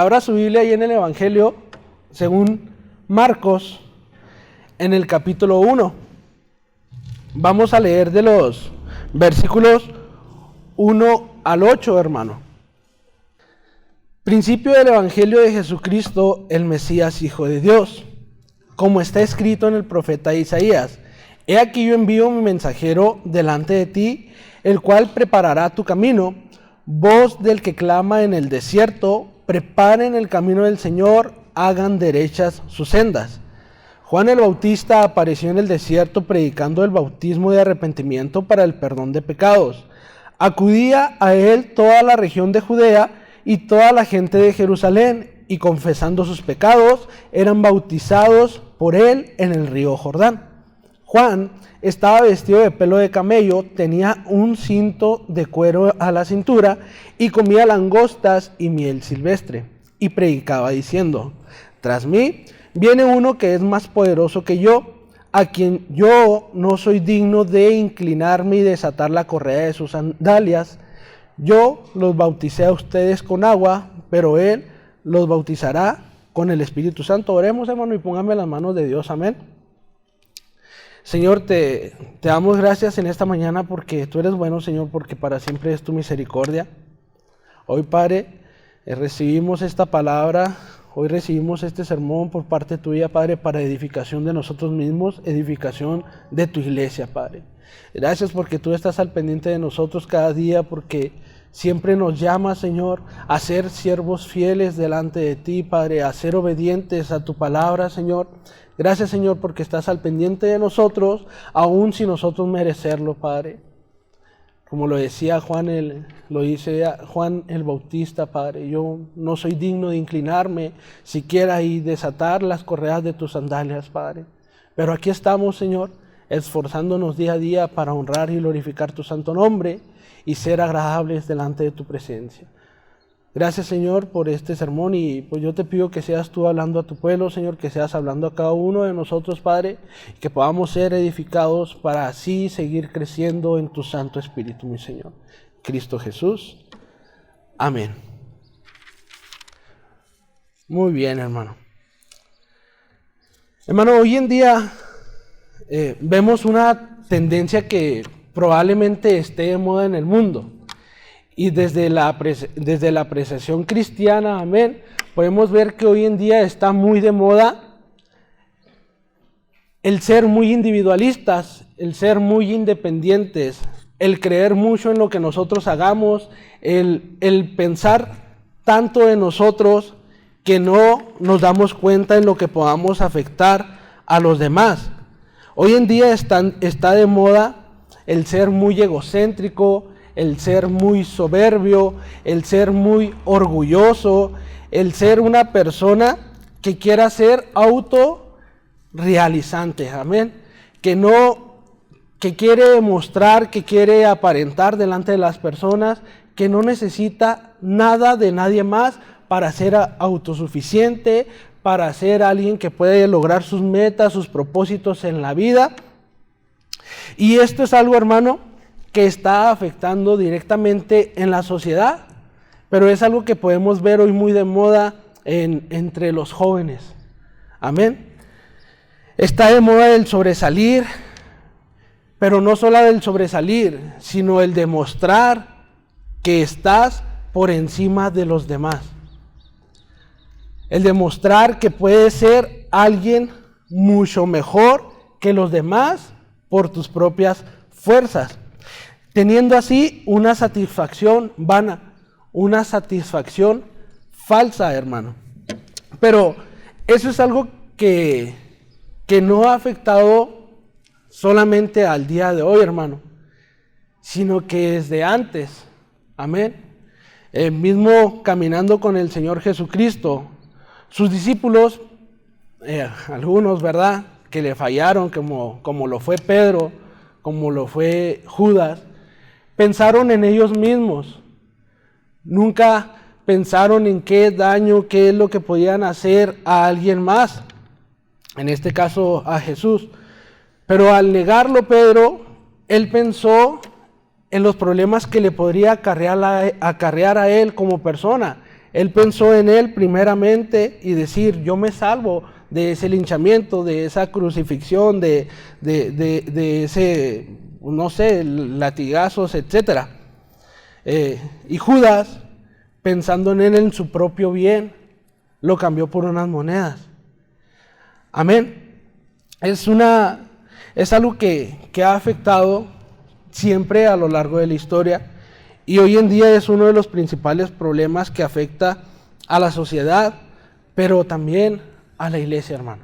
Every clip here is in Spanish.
Abra su Biblia ahí en el Evangelio, según Marcos, en el capítulo 1. Vamos a leer de los versículos 1 al 8, hermano. Principio del Evangelio de Jesucristo, el Mesías, Hijo de Dios. Como está escrito en el profeta Isaías: He aquí yo envío mi mensajero delante de ti, el cual preparará tu camino. Voz del que clama en el desierto, preparen el camino del Señor, hagan derechas sus sendas. Juan el Bautista apareció en el desierto predicando el bautismo de arrepentimiento para el perdón de pecados. Acudía a él toda la región de Judea y toda la gente de Jerusalén, y confesando sus pecados, eran bautizados por él en el río Jordán. Juan estaba vestido de pelo de camello, tenía un cinto de cuero a la cintura y comía langostas y miel silvestre, y predicaba diciendo: Tras mí viene uno que es más poderoso que yo, a quien yo no soy digno de inclinarme y desatar la correa de sus sandalias. Yo los bauticé a ustedes con agua, pero él los bautizará con el Espíritu Santo. Oremos, hermano, y póngame las manos de Dios. Amén. Señor, te damos gracias en esta mañana porque tú eres bueno, Señor, porque para siempre es tu misericordia. Hoy, Padre, recibimos esta palabra, hoy recibimos este sermón por parte tuya, Padre, para edificación de nosotros mismos, edificación de tu iglesia, Padre. Gracias porque tú estás al pendiente de nosotros cada día, porque siempre nos llamas, Señor, a ser siervos fieles delante de ti, Padre, a ser obedientes a tu palabra, Señor. Gracias, Señor, porque estás al pendiente de nosotros, aun sin nosotros merecerlo, Padre. Como lo decía Juan el Bautista, Padre, yo no soy digno de inclinarme siquiera y desatar las correas de tus sandalias, Padre. Pero aquí estamos, Señor, esforzándonos día a día para honrar y glorificar tu santo nombre y ser agradables delante de tu presencia. Gracias, Señor, por este sermón, y pues yo te pido que seas tú hablando a tu pueblo, Señor, que seas hablando a cada uno de nosotros, Padre, y que podamos ser edificados para así seguir creciendo en tu Santo Espíritu, mi Señor. Cristo Jesús. Amén. Muy bien, hermano. Hermano, hoy en día vemos una tendencia que probablemente esté de moda en el mundo. Y desde la apreciación cristiana, amén, podemos ver que hoy en día está muy de moda el ser muy individualistas, el ser muy independientes, el creer mucho en lo que nosotros hagamos, el pensar tanto en nosotros que no nos damos cuenta en lo que podamos afectar a los demás. Hoy en día está de moda el ser muy egocéntrico, el ser muy soberbio, el ser muy orgulloso, el ser una persona que quiera ser autorrealizante, amén, que quiere demostrar, que quiere aparentar delante de las personas, que no necesita nada de nadie más para ser autosuficiente, para ser alguien que puede lograr sus metas, sus propósitos en la vida. Y esto es algo, hermano, que está afectando directamente en la sociedad, pero es algo que podemos ver hoy muy de moda entre los jóvenes. Amén. Está de moda el sobresalir, pero no solo el sobresalir, sino el demostrar que estás por encima de los demás. El demostrar que puedes ser alguien mucho mejor que los demás por tus propias fuerzas, teniendo así una satisfacción vana, una satisfacción falsa, hermano. Pero eso es algo que no ha afectado solamente al día de hoy, hermano, sino que desde antes, amén. Mismo caminando con el Señor Jesucristo, sus discípulos, algunos, ¿verdad?, que le fallaron, como lo fue Pedro, como lo fue Judas, pensaron en ellos mismos. Nunca pensaron en qué daño, qué es lo que podían hacer a alguien más, en este caso a Jesús. Pero al negarlo Pedro, él pensó en los problemas que le podría acarrear a él como persona, Él pensó en él primeramente y decir, yo me salvo de ese linchamiento, de esa crucifixión, de ese, no sé, latigazos, etc. Y Judas, pensando en él en su propio bien, lo cambió por unas monedas. Amén. Es algo que ha afectado siempre a lo largo de la historia y hoy en día es uno de los principales problemas que afecta a la sociedad, pero también a la iglesia, hermano.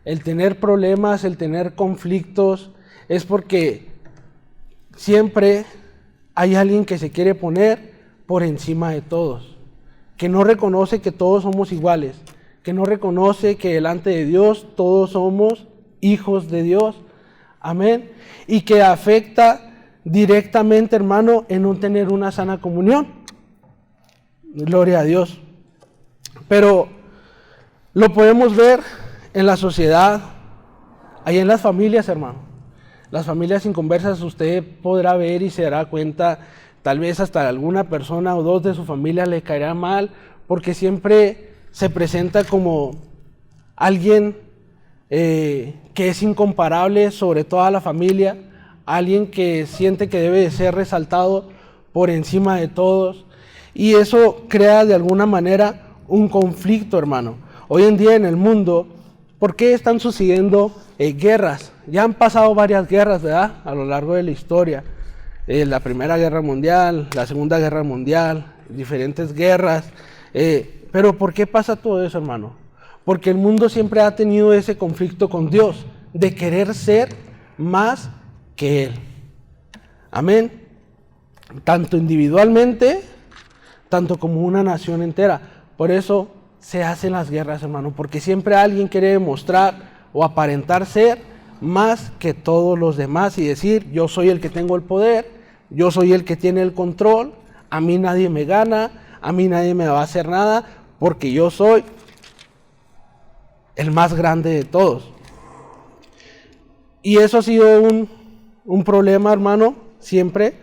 El tener problemas, el tener conflictos, es porque siempre hay alguien que se quiere poner por encima de todos, que no reconoce que todos somos iguales, que no reconoce que delante de Dios todos somos hijos de Dios. Amén. Y que afecta directamente, hermano, en no tener una sana comunión. Gloria a Dios. Pero lo podemos ver en la sociedad, ahí en las familias, hermano. Las familias inconversas, usted podrá ver y se dará cuenta, tal vez hasta alguna persona o dos de su familia le caerá mal, porque siempre se presenta como alguien que es incomparable sobre toda la familia, alguien que siente que debe de ser resaltado por encima de todos, y eso crea de alguna manera un conflicto, hermano. Hoy en día en el mundo, ¿por qué están sucediendo guerras? Ya han pasado varias guerras, ¿verdad? A lo largo de la historia. La Primera Guerra Mundial, la Segunda Guerra Mundial, diferentes guerras. Pero ¿por qué pasa todo eso, hermano? Porque el mundo siempre ha tenido ese conflicto con Dios, de querer ser más que Él. Amén. Tanto individualmente, tanto como una nación entera. Por eso se hacen las guerras, hermano, porque siempre alguien quiere demostrar o aparentar ser más que todos los demás y decir, yo soy el que tengo el poder, yo soy el que tiene el control, a mí nadie me gana, a mí nadie me va a hacer nada, porque yo soy el más grande de todos. Y eso ha sido un problema, hermano, siempre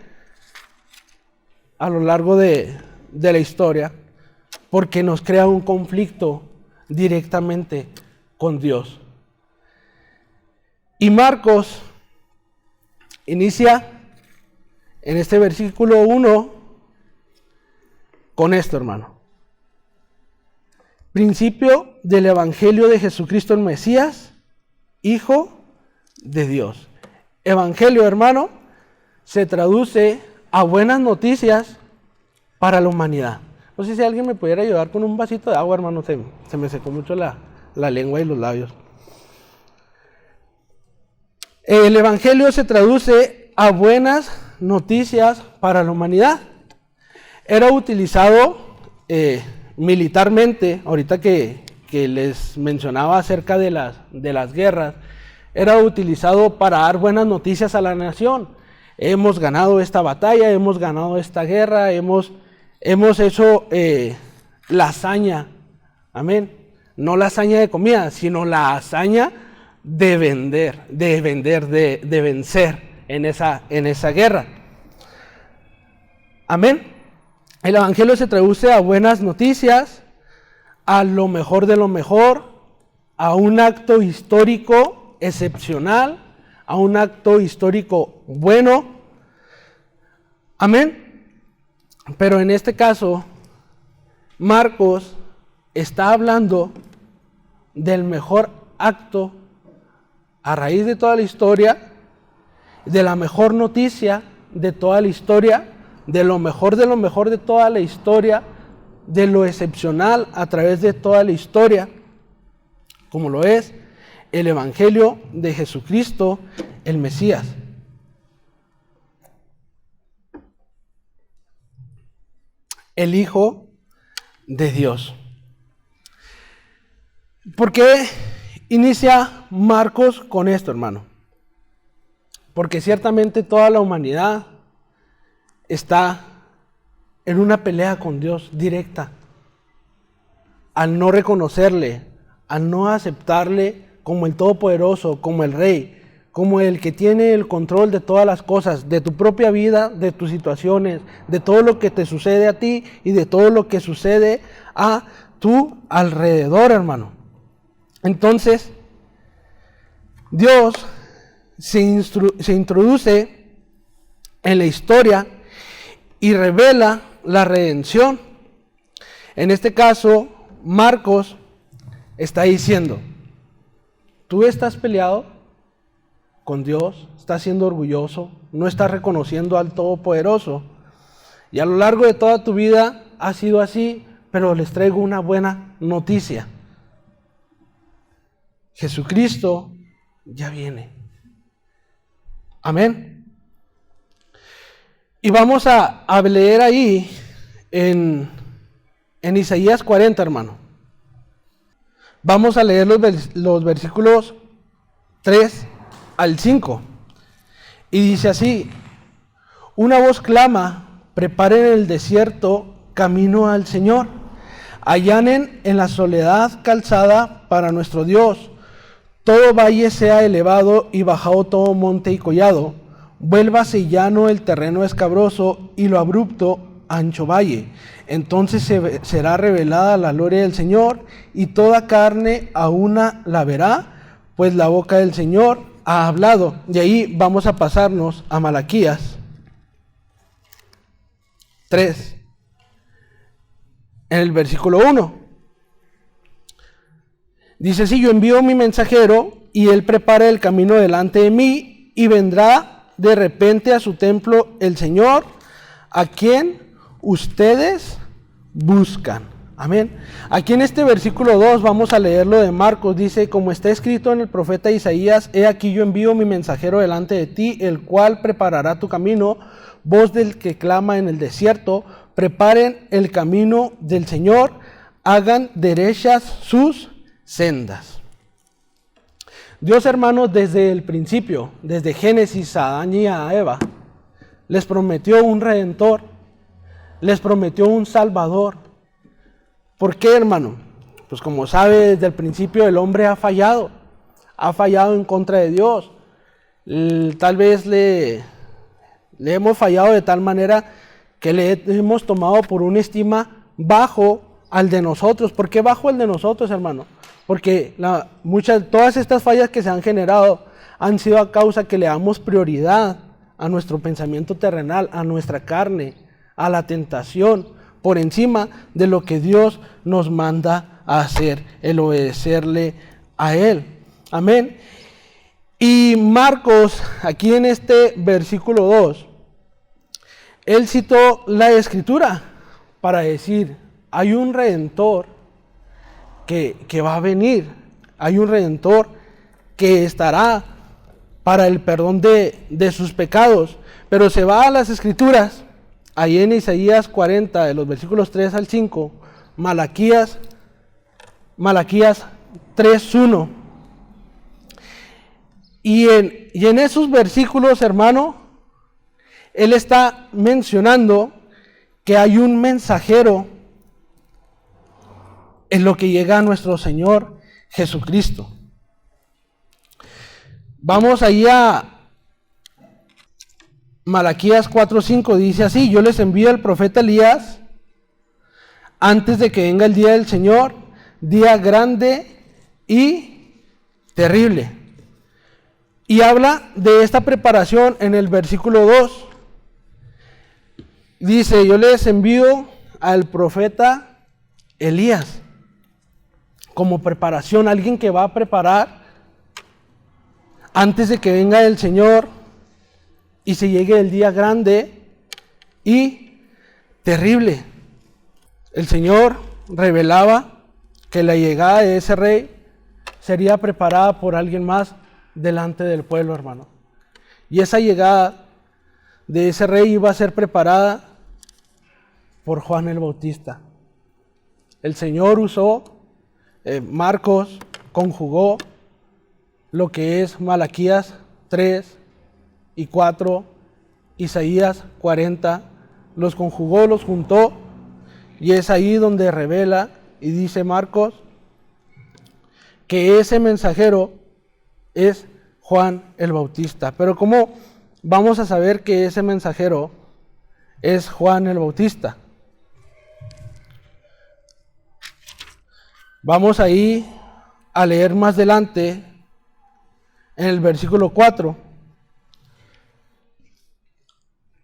a lo largo de la historia, porque nos crea un conflicto directamente con Dios. Y Marcos inicia en este versículo 1 con esto, hermano. Principio del Evangelio de Jesucristo el Mesías, Hijo de Dios. Evangelio, hermano, se traduce a buenas noticias para la humanidad. No sé si alguien me pudiera ayudar con un vasito de agua, hermano. Se me secó mucho la lengua y los labios. El Evangelio se traduce a buenas noticias para la humanidad. Era utilizado militarmente, ahorita que les mencionaba acerca de las guerras, era utilizado para dar buenas noticias a la nación. Hemos ganado esta batalla, hemos ganado esta guerra, hemos hecho la hazaña, amén. No la hazaña de comida, sino la hazaña de vencer en esa guerra. Amén. El Evangelio se traduce a buenas noticias, a lo mejor de lo mejor, a un acto histórico excepcional, a un acto histórico bueno. Amén. Pero en este caso, Marcos está hablando del mejor acto a raíz de toda la historia, de la mejor noticia de toda la historia, de lo mejor de toda la historia, de lo excepcional a través de toda la historia, como lo es el Evangelio de Jesucristo, el Mesías. El Hijo de Dios. ¿Por qué inicia Marcos con esto, hermano? Porque ciertamente toda la humanidad está en una pelea con Dios directa. Al no reconocerle, al no aceptarle como el Todopoderoso, como el Rey, como el que tiene el control de todas las cosas, de tu propia vida, de tus situaciones, de todo lo que te sucede a ti y de todo lo que sucede a tu alrededor, hermano. Entonces, Dios se introduce en la historia y revela la redención. En este caso, Marcos está diciendo, tú estás peleado con Dios, estás siendo orgulloso, no estás reconociendo al Todopoderoso. Y a lo largo de toda tu vida ha sido así, pero les traigo una buena noticia. Jesucristo ya viene. Amén. Y vamos a leer ahí en Isaías 40, hermano. Vamos a leer los versículos 3 al 5. Y dice así: una voz clama, preparen en el desierto camino al Señor, allanen en la soledad calzada para nuestro Dios. Todo valle sea elevado y bajado todo monte y collado, vuélvase llano el terreno escabroso y lo abrupto ancho valle. Entonces será revelada la gloria del Señor y toda carne a una la verá, pues la boca del Señor ha hablado. Y ahí vamos a pasarnos a Malaquías 3, en el versículo 1. Dice: si yo envío mi mensajero y él prepara el camino delante de mí, y vendrá de repente a su templo el Señor, a quien ustedes buscan. Amén. Aquí en este versículo 2 vamos a leerlo de Marcos. Dice: como está escrito en el profeta Isaías, he aquí yo envío mi mensajero delante de ti, el cual preparará tu camino. Voz del que clama en el desierto, preparen el camino del Señor, hagan derechas sus sendas. Dios, hermanos, desde el principio, desde Génesis a Adán y a Eva, les prometió un redentor, les prometió un salvador. ¿Por qué, hermano? Pues como sabe, desde el principio el hombre ha fallado en contra de Dios. Tal vez le hemos fallado de tal manera que le hemos tomado por una estima bajo al de nosotros. ¿Por qué bajo el de nosotros, hermano? Porque todas estas fallas que se han generado han sido a causa que le damos prioridad a nuestro pensamiento terrenal, a nuestra carne, a la tentación, por encima de lo que Dios nos manda a hacer, el obedecerle a Él. Amén. Y Marcos, aquí en este versículo 2, él citó la Escritura para decir: hay un Redentor que va a venir, hay un Redentor que estará para el perdón de sus pecados. Pero se va a las Escrituras, ahí en Isaías 40, de los versículos 3 al 5, Malaquías 3:1. Y en esos versículos, hermano, él está mencionando que hay un mensajero en lo que llega a nuestro Señor Jesucristo. Vamos ahí a Malaquías 4:5, dice así: yo les envío al profeta Elías antes de que venga el día del Señor, día grande y terrible. Y habla de esta preparación en el versículo 2. Dice: yo les envío al profeta Elías como preparación, alguien que va a preparar antes de que venga el Señor y se llegue el día grande y terrible. El Señor revelaba que la llegada de ese rey sería preparada por alguien más delante del pueblo, hermano. Y esa llegada de ese rey iba a ser preparada por Juan el Bautista. El Señor usó, Marcos conjugó lo que es Malaquías 3 y 4, Isaías 40, los conjugó, los juntó, y es ahí donde revela y dice Marcos que ese mensajero es Juan el Bautista. Pero ¿cómo vamos a saber que ese mensajero es Juan el Bautista? Vamos ahí a leer más adelante en el versículo 4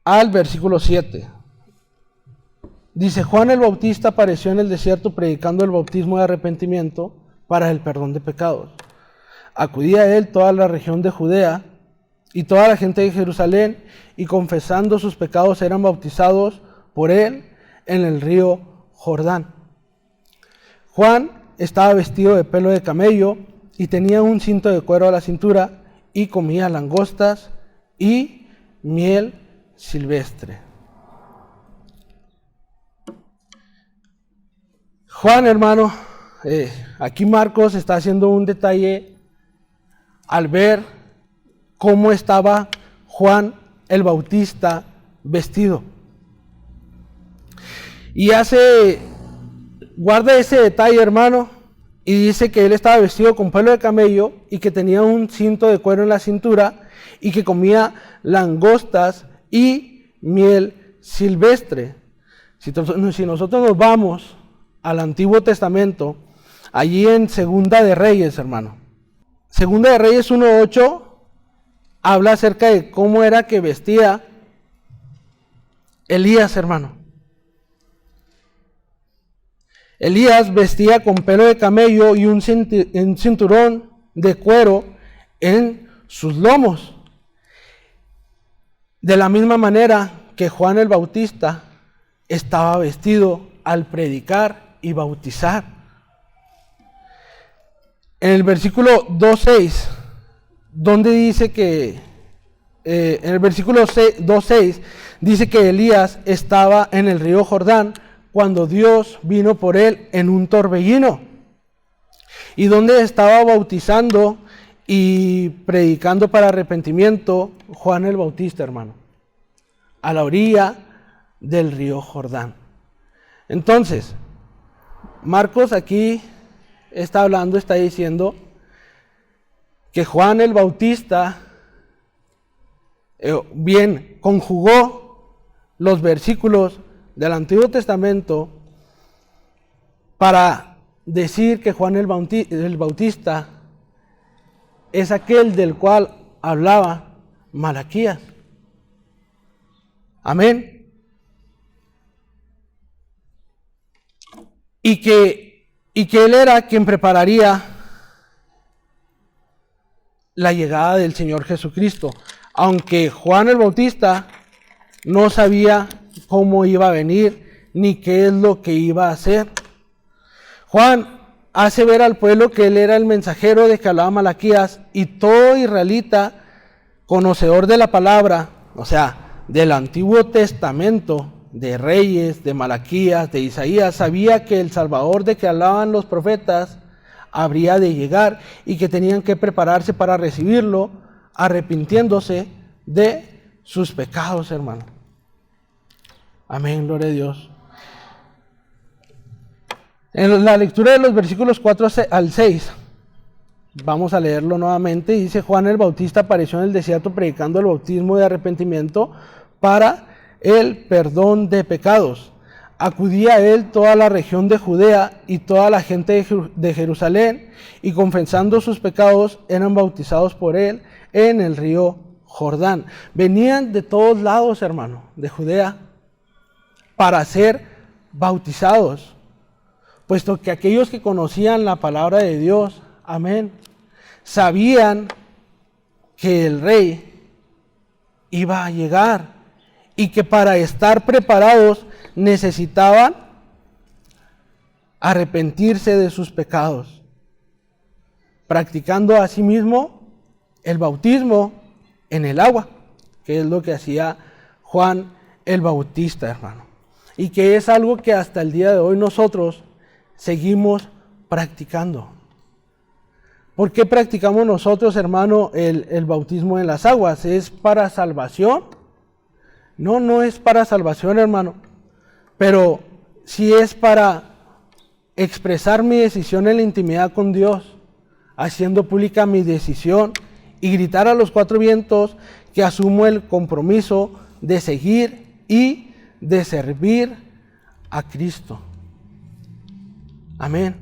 al versículo 7. Dice: Juan el Bautista apareció en el desierto predicando el bautismo de arrepentimiento para el perdón de pecados. Acudía a él toda la región de Judea y toda la gente de Jerusalén, y confesando sus pecados eran bautizados por él en el río Jordán. Juan estaba vestido de pelo de camello y tenía un cinto de cuero a la cintura, y comía langostas y miel silvestre. Juan, hermano, aquí Marcos está haciendo un detalle al ver cómo estaba Juan el Bautista vestido. Y guarda ese detalle, hermano, y dice que él estaba vestido con pelo de camello y que tenía un cinto de cuero en la cintura y que comía langostas y miel silvestre. Si nosotros nos vamos al Antiguo Testamento, allí en Segunda de Reyes, hermano. Segunda de Reyes 1:8 habla acerca de cómo era que vestía Elías, hermano. Elías vestía con pelo de camello y un cinturón de cuero en sus lomos. De la misma manera que Juan el Bautista estaba vestido al predicar y bautizar. En el versículo 2:6, donde dice que, en el versículo 2:6, dice que Elías estaba en el río Jordán cuando Dios vino por él en un torbellino, y donde estaba bautizando y predicando para arrepentimiento Juan el Bautista, hermano, a la orilla del río Jordán. Entonces, Marcos aquí está diciendo que Juan el Bautista bien conjugó los versículos del Antiguo Testamento para decir que Juan el Bautista es aquel del cual hablaba Malaquías. Amén. Y que él era quien prepararía la llegada del Señor Jesucristo. Aunque Juan el Bautista no sabía cómo iba a venir, ni qué es lo que iba a hacer. Juan hace ver al pueblo que él era el mensajero de que hablaba Malaquías, y todo israelita conocedor de la palabra, o sea, del Antiguo Testamento, de Reyes, de Malaquías, de Isaías, sabía que el Salvador de que hablaban los profetas habría de llegar y que tenían que prepararse para recibirlo, arrepintiéndose de sus pecados, hermano. Amén, gloria a Dios. En la lectura de los versículos 4 al 6, vamos a leerlo nuevamente. Dice: Juan el Bautista apareció en el desierto predicando el bautismo de arrepentimiento para el perdón de pecados. Acudía a él toda la región de Judea y toda la gente de Jerusalén, y confesando sus pecados eran bautizados por él en el río Jordán. Venían de todos lados, hermano, de Judea, para ser bautizados, puesto que aquellos que conocían la palabra de Dios, amén, sabían que el rey iba a llegar y que para estar preparados necesitaban arrepentirse de sus pecados, practicando asimismo el bautismo en el agua, que es lo que hacía Juan el Bautista, hermano, y que es algo que hasta el día de hoy nosotros seguimos practicando. ¿Por qué practicamos nosotros, hermano, el bautismo en las aguas? ¿Es para salvación? No, no es para salvación, hermano, pero sí es para expresar mi decisión en la intimidad con Dios, haciendo pública mi decisión y gritar a los cuatro vientos que asumo el compromiso de seguir y de servir a Cristo. Amén.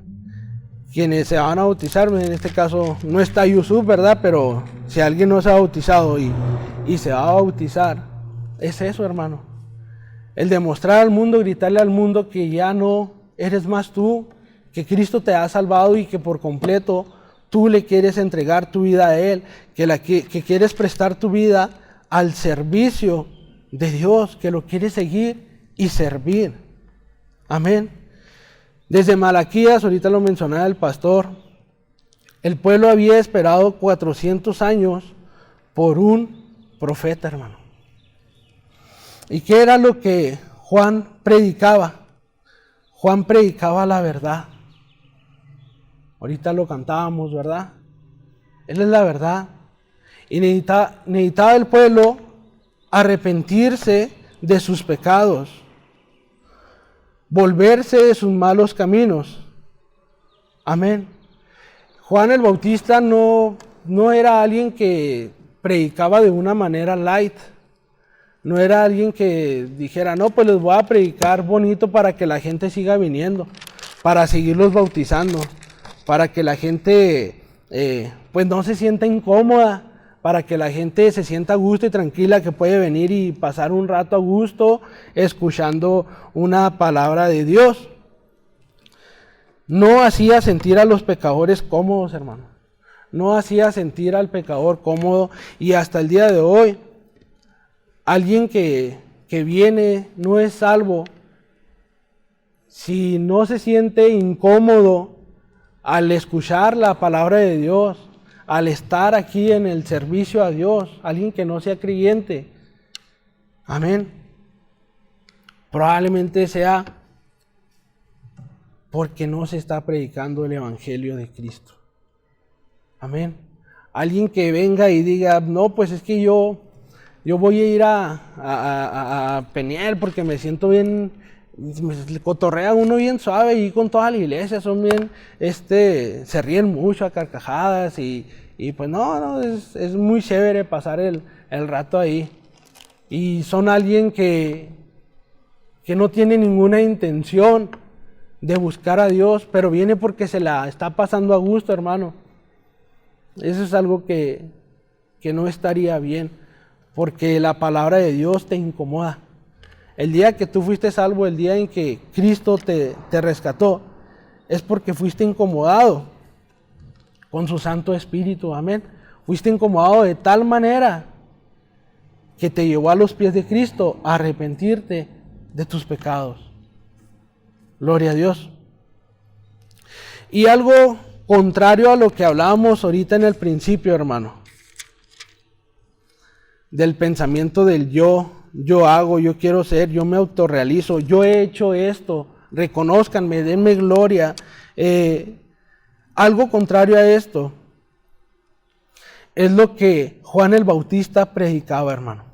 Quienes se van a bautizar, en este caso no está Yusuf, ¿verdad? Pero si alguien no se ha bautizado y se va a bautizar, es eso, hermano. El demostrar al mundo, gritarle al mundo que ya no eres más tú, que Cristo te ha salvado y que por completo tú le quieres entregar tu vida a Él, que quieres prestar tu vida al servicio de Dios, que lo quieres seguir y servir. Amén. Desde Malaquías, ahorita lo mencionaba el pastor, el pueblo había esperado 400 años por un profeta, hermano. ¿Y qué era lo que Juan predicaba? Juan predicaba la verdad. Ahorita lo cantábamos, ¿verdad? Él es la verdad. Y necesitaba el pueblo arrepentirse de sus pecados, volverse de sus malos caminos. Amén. Juan el Bautista no era alguien que predicaba de una manera light. No era alguien que dijera, no, pues les voy a predicar bonito para que la gente siga viniendo, para seguirlos bautizando, para que la gente pues no se sienta incómoda, para que la gente se sienta a gusto y tranquila, que puede venir y pasar un rato a gusto escuchando una palabra de Dios. No hacía sentir a los pecadores cómodos, hermano. No hacía sentir al pecador cómodo, y hasta el día de hoy, alguien que viene no es salvo si no se siente incómodo al escuchar la palabra de Dios, al estar aquí en el servicio a Dios. Alguien que no sea creyente, amén, probablemente sea porque no se está predicando el evangelio de Cristo. Amén. Alguien que venga y diga, no, pues es que yo voy a ir a Peniel porque me siento bien, me cotorrea uno bien suave y con toda la iglesia son bien, se ríen mucho a carcajadas y pues no, es muy chévere pasar el rato ahí. Y son alguien que no tiene ninguna intención de buscar a Dios, pero viene porque se la está pasando a gusto, hermano. Eso es algo que no estaría bien, porque la palabra de Dios te incomoda. El día que tú fuiste salvo, el día en que Cristo te rescató, es porque fuiste incomodado con su Santo Espíritu, amén. Fuiste incomodado de tal manera que te llevó a los pies de Cristo a arrepentirte de tus pecados. Gloria a Dios. Y algo contrario a lo que hablábamos ahorita en el principio, hermano, del pensamiento del yo hago, yo quiero ser, yo me autorrealizo, yo he hecho esto, reconózcanme, denme gloria. Algo contrario a esto es lo que Juan el Bautista predicaba, hermano.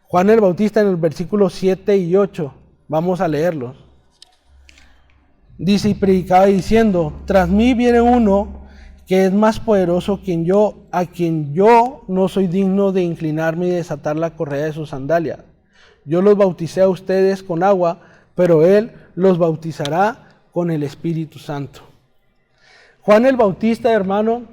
Juan el Bautista, en el versículo 7 y 8, vamos a leerlos. Dice, y predicaba diciendo, tras mí viene uno que es más poderoso que yo, a quien yo no soy digno de inclinarme y desatar la correa de sus sandalias. Yo los bauticé a ustedes con agua, pero él los bautizará con el Espíritu Santo. Juan el Bautista, hermano,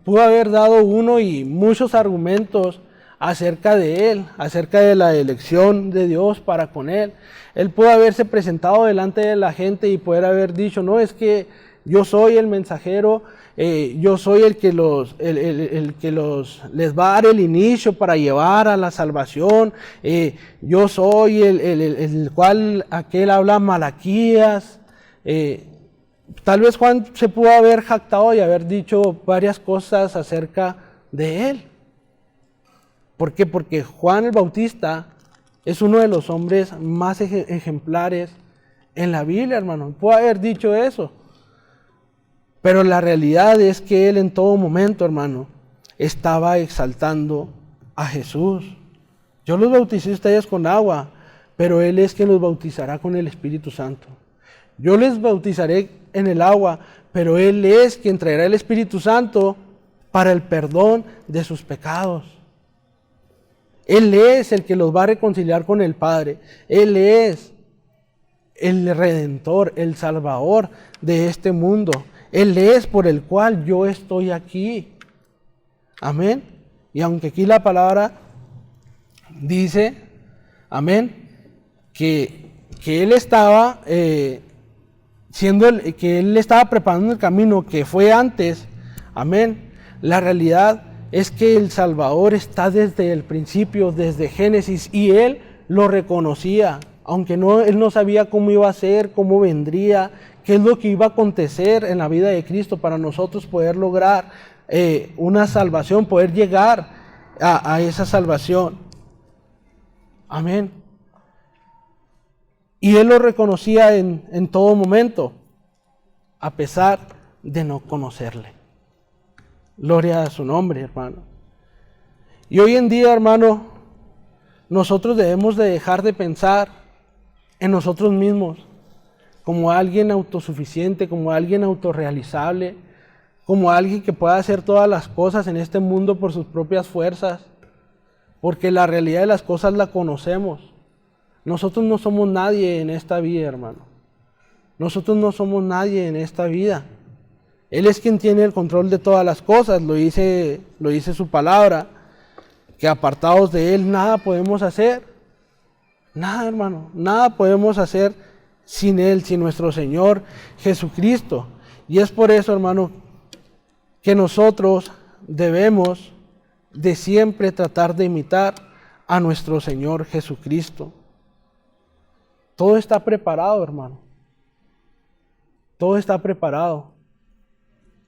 pudo haber dado uno y muchos argumentos acerca de él, acerca de la elección de Dios para con él. Él pudo haberse presentado delante de la gente y poder haber dicho, no, es que yo soy el mensajero, yo soy el que les va a dar el inicio para llevar a la salvación, yo soy el cual aquel habla Malaquías. Tal vez Juan se pudo haber jactado y haber dicho varias cosas acerca de él. ¿Por qué? Porque Juan el Bautista es uno de los hombres más ejemplares en la Biblia, hermano. Pudo haber dicho eso. Pero la realidad es que él en todo momento, hermano, estaba exaltando a Jesús. Yo los bauticé a ustedes con agua, pero él es quien los bautizará con el Espíritu Santo. Yo les bautizaré en el agua, pero él es quien traerá el Espíritu Santo para el perdón de sus pecados. Él es el que los va a reconciliar con el Padre. Él es el Redentor, el Salvador de este mundo. Él es por el cual yo estoy aquí. Amén. Y aunque aquí la palabra dice, amén, que Él estaba que Él estaba preparando el camino que fue antes, amén. La realidad es que el Salvador está desde el principio, desde Génesis, y Él lo reconocía, aunque Él no sabía cómo iba a ser, cómo vendría, qué es lo que iba a acontecer en la vida de Cristo para nosotros poder lograr una salvación, poder llegar a esa salvación. Amén. Y Él lo reconocía en todo momento, a pesar de no conocerle. Gloria a su nombre, hermano. Y hoy en día, hermano, nosotros debemos de dejar de pensar en nosotros mismos como alguien autosuficiente, como alguien autorrealizable, como alguien que pueda hacer todas las cosas en este mundo por sus propias fuerzas, porque la realidad de las cosas la conocemos. Nosotros no somos nadie en esta vida, hermano. Nosotros no somos nadie en esta vida. Él es quien tiene el control de todas las cosas, lo dice su palabra, que apartados de Él nada podemos hacer. Nada, hermano, nada podemos hacer sin Él, sin nuestro Señor Jesucristo. Y es por eso, hermano, que nosotros debemos de siempre tratar de imitar a nuestro Señor Jesucristo. Todo está preparado, hermano. Todo está preparado.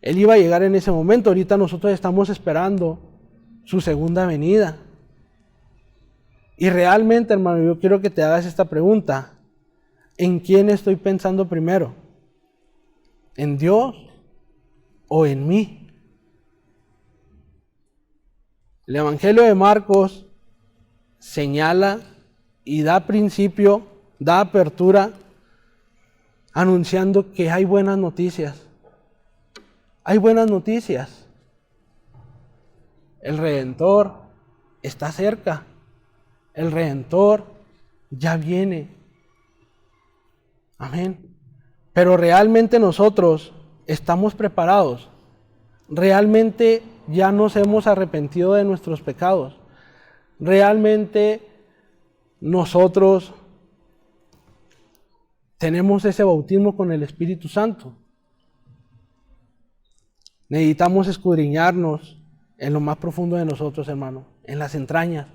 Él iba a llegar en ese momento. Ahorita nosotros estamos esperando su segunda venida. Y realmente, hermano, yo quiero que te hagas esta pregunta. ¿En quién estoy pensando primero? ¿En Dios o en mí? El Evangelio de Marcos señala y da principio, da apertura, anunciando que hay buenas noticias. Hay buenas noticias. El Redentor está cerca. El Redentor ya viene. Amén. Pero realmente nosotros estamos preparados. Realmente ya nos hemos arrepentido de nuestros pecados. Realmente nosotros tenemos ese bautismo con el Espíritu Santo. Necesitamos escudriñarnos en lo más profundo de nosotros, hermano, en las entrañas,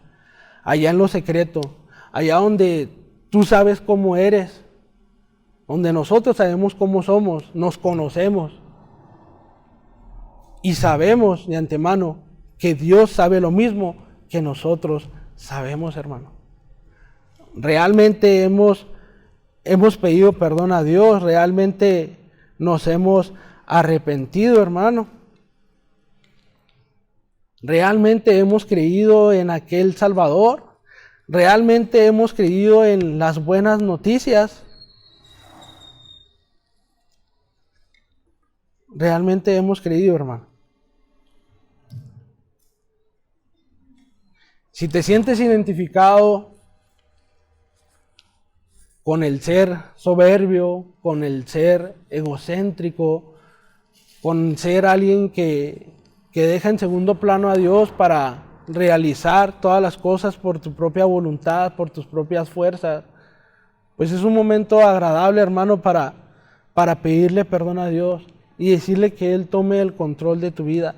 allá en lo secreto, allá donde tú sabes cómo eres, donde nosotros sabemos cómo somos, nos conocemos y sabemos de antemano que Dios sabe lo mismo que nosotros sabemos, hermano. Realmente hemos pedido perdón a Dios, realmente nos hemos arrepentido, hermano. Realmente hemos creído en aquel Salvador. Realmente hemos creído en las buenas noticias. Realmente hemos creído, hermano. Si te sientes identificado con el ser soberbio, con el ser egocéntrico, con ser alguien que deja en segundo plano a Dios para realizar todas las cosas por tu propia voluntad, por tus propias fuerzas, pues es un momento agradable, hermano, para pedirle perdón a Dios y decirle que Él tome el control de tu vida,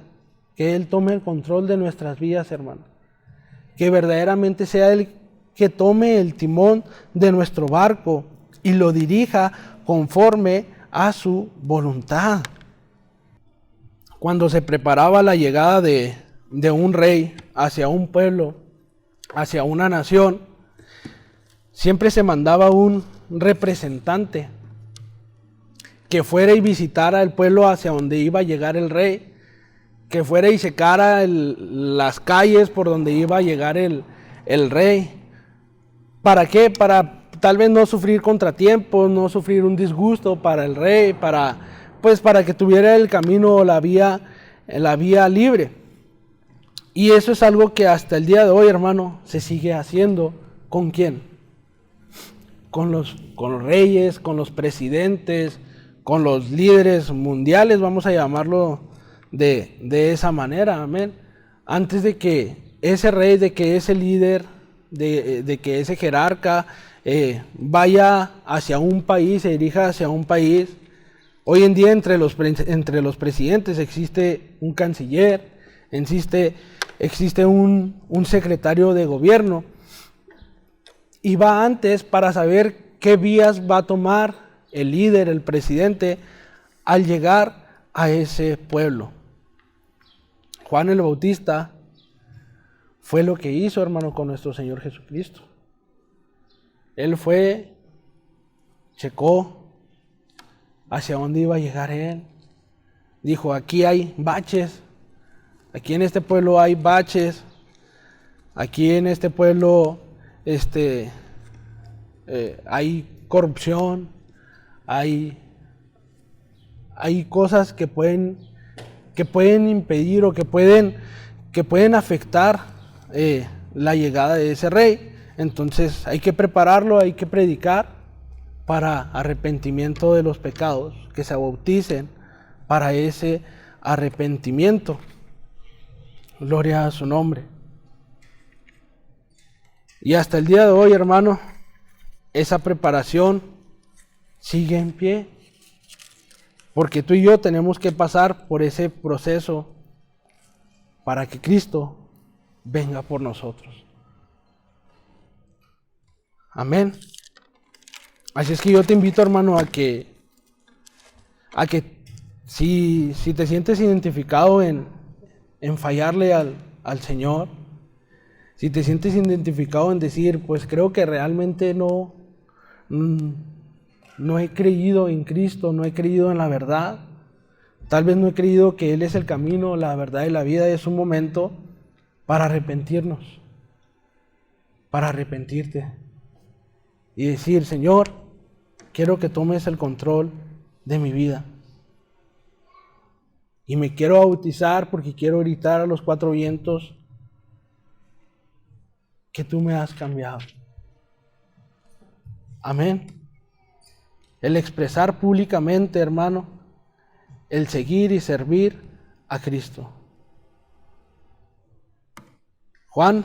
que Él tome el control de nuestras vidas, hermano. Que verdaderamente sea Él que tome el timón de nuestro barco y lo dirija conforme a su voluntad. Cuando se preparaba la llegada de un rey hacia un pueblo, hacia una nación, siempre se mandaba un representante que fuera y visitara el pueblo hacia donde iba a llegar el rey, que fuera y secara las calles por donde iba a llegar el rey. ¿Para qué? Para tal vez no sufrir contratiempos, no sufrir un disgusto para el rey, para que tuviera el camino o la vía la vía libre. Y eso es algo que hasta el día de hoy, hermano, se sigue haciendo. ¿Con quién? Con los reyes, con los presidentes, con los líderes mundiales, vamos a llamarlo de esa manera, amén. Antes de que ese rey, de que ese líder, de que ese jerarca vaya hacia un país, se dirija hacia un país, hoy en día entre los presidentes existe un canciller, existe un secretario de gobierno, y va antes para saber qué vías va a tomar el líder, el presidente, al llegar a ese pueblo. Juan el Bautista fue lo que hizo, hermano, con nuestro Señor Jesucristo. Él fue, checó hacia dónde iba a llegar él. Dijo, aquí hay baches, aquí en este pueblo hay baches, aquí en este pueblo hay corrupción, hay cosas que pueden impedir o que pueden afectar la llegada de ese rey. Entonces hay que prepararlo, hay que predicar para arrepentimiento de los pecados, que se bauticen para ese arrepentimiento. Gloria a su nombre. Y hasta el día de hoy, hermano, esa preparación sigue en pie, porque tú y yo tenemos que pasar por ese proceso para que Cristo venga por nosotros. Amén. Así es que yo te invito, hermano, a que si te sientes identificado en fallarle al Señor, si te sientes identificado en decir, pues creo que realmente no he creído en Cristo, no he creído en la verdad, tal vez no he creído que Él es el camino, la verdad y la vida, es un momento para arrepentirnos, para arrepentirte y decir, Señor, quiero que tomes el control de mi vida. Y me quiero bautizar porque quiero gritar a los cuatro vientos que tú me has cambiado. Amén. El expresar públicamente, hermano, el seguir y servir a Cristo. Juan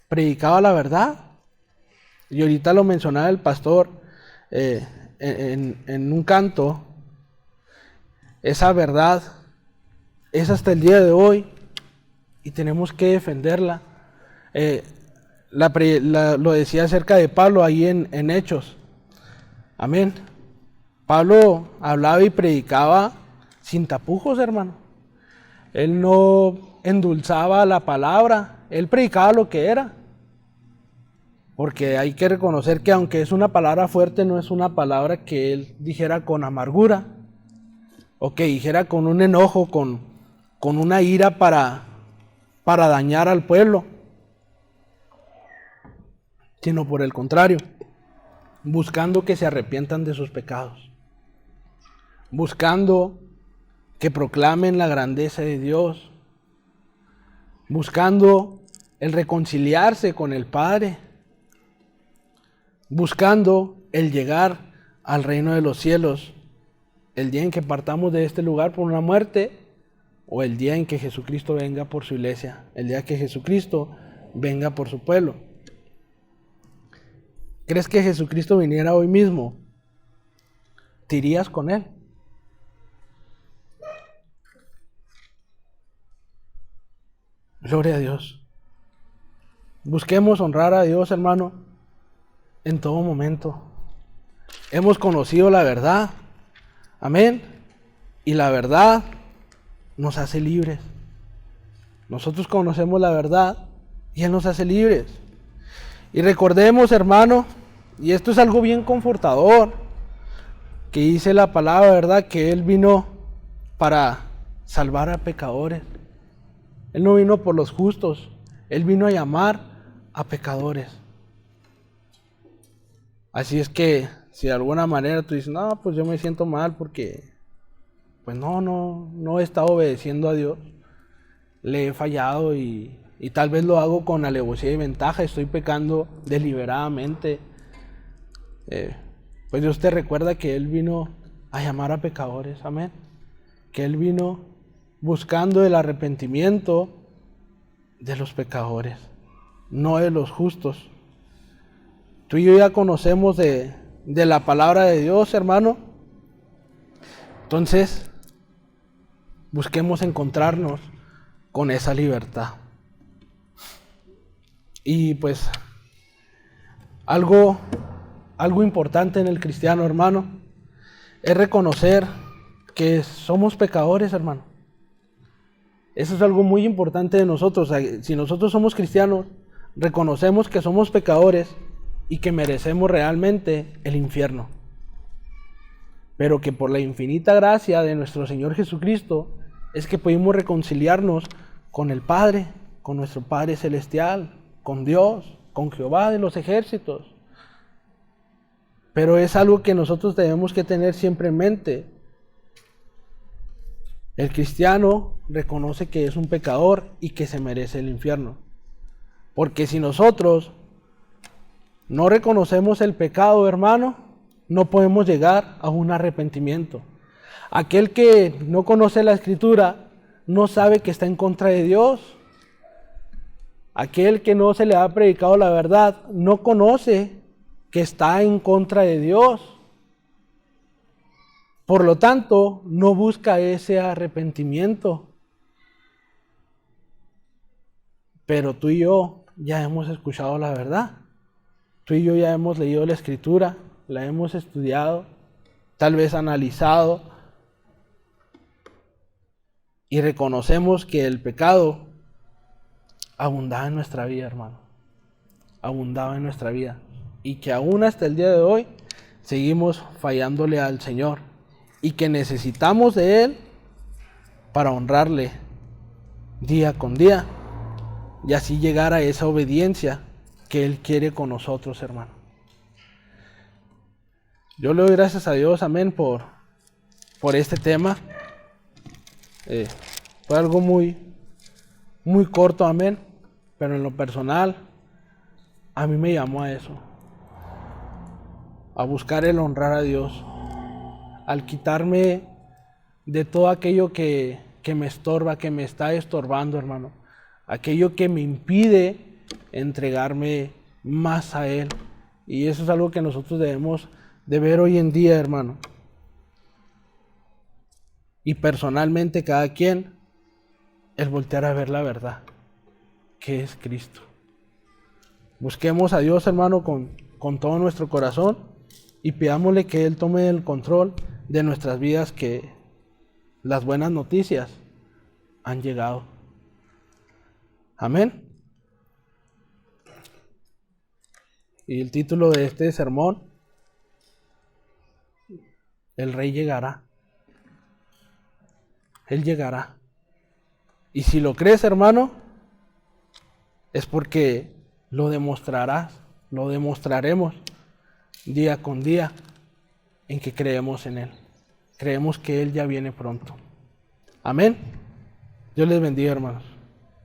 predicaba la verdad, y ahorita lo mencionaba el pastor en un canto. Esa verdad es hasta el día de hoy y tenemos que defenderla. Lo decía acerca de Pablo ahí en Hechos. Amén. Pablo hablaba y predicaba sin tapujos, hermano. Él no endulzaba la palabra, él predicaba lo que era. Porque hay que reconocer que aunque es una palabra fuerte, no es una palabra que él dijera con amargura, o que dijera con un enojo, con una ira para dañar al pueblo, sino por el contrario, buscando que se arrepientan de sus pecados, buscando que proclamen la grandeza de Dios, buscando el reconciliarse con el Padre, buscando el llegar al reino de los cielos, el día en que partamos de este lugar por una muerte, o el día en que Jesucristo venga por su iglesia, el día que Jesucristo venga por su pueblo. ¿Crees que Jesucristo viniera hoy mismo? ¿Te irías con Él? Gloria a Dios. Busquemos honrar a Dios, hermano, en todo momento. Hemos conocido la verdad. Amén. Y la verdad nos hace libres. Nosotros conocemos la verdad y Él nos hace libres. Y recordemos, hermano, y esto es algo bien confortador, que dice la palabra, ¿verdad? Que Él vino para salvar a pecadores. Él no vino por los justos, Él vino a llamar a pecadores. Así es que si de alguna manera tú dices, no, pues yo me siento mal porque pues no he estado obedeciendo a Dios. le he fallado y tal vez lo hago con alevosía y ventaja, estoy pecando deliberadamente. Pues Dios te recuerda que Él vino a llamar a pecadores, amén. Que Él vino buscando el arrepentimiento de los pecadores, no de los justos. Tú y yo ya conocemos de la palabra de Dios, hermano. Entonces, busquemos encontrarnos con esa libertad. Y pues, algo importante en el cristiano, hermano, es reconocer que somos pecadores, hermano. Eso es algo muy importante de nosotros. Si nosotros somos cristianos, reconocemos que somos pecadores y que merecemos realmente el infierno. Pero que por la infinita gracia de nuestro Señor Jesucristo es que pudimos reconciliarnos con el Padre, con nuestro Padre Celestial, con Dios, con Jehová de los ejércitos. Pero es algo que nosotros tenemos que tener siempre en mente. El cristiano reconoce que es un pecador y que se merece el infierno. Porque si nosotros no reconocemos el pecado, hermano, no podemos llegar a un arrepentimiento. Aquel que no conoce la Escritura no sabe que está en contra de Dios. Aquel que no se le ha predicado la verdad no conoce que está en contra de Dios. Por lo tanto, no busca ese arrepentimiento. Pero tú y yo ya hemos escuchado la verdad. Tú y yo ya hemos leído la Escritura, la hemos estudiado, tal vez analizado, y reconocemos que el pecado abundaba en nuestra vida, hermano. Abundaba en nuestra vida. Y que aún hasta el día de hoy seguimos fallándole al Señor. Y que necesitamos de Él para honrarle día con día. Y así llegar a esa obediencia que Él quiere con nosotros, hermano. Yo le doy gracias a Dios, amén, por este tema. Fue algo muy corto, amén. Pero en lo personal, a mí me llamó a eso. A buscar el honrar a Dios. Al quitarme de todo aquello que me estorba, que me está estorbando, hermano. Aquello que me impide entregarme más a Él. Y eso es algo que nosotros debemos de ver hoy en día, hermano. Y personalmente cada quien, el voltear a ver la verdad, que es Cristo. Busquemos a Dios, hermano, con todo nuestro corazón y pidámosle que Él tome el control de nuestras vidas, que las buenas noticias han llegado. Amén. Y el título de este sermón: el Rey llegará. Él llegará. Y si lo crees, hermano, es porque lo demostrarás, lo demostraremos día con día en que creemos en Él. Creemos que Él ya viene pronto. Amén. Dios les bendiga, hermanos.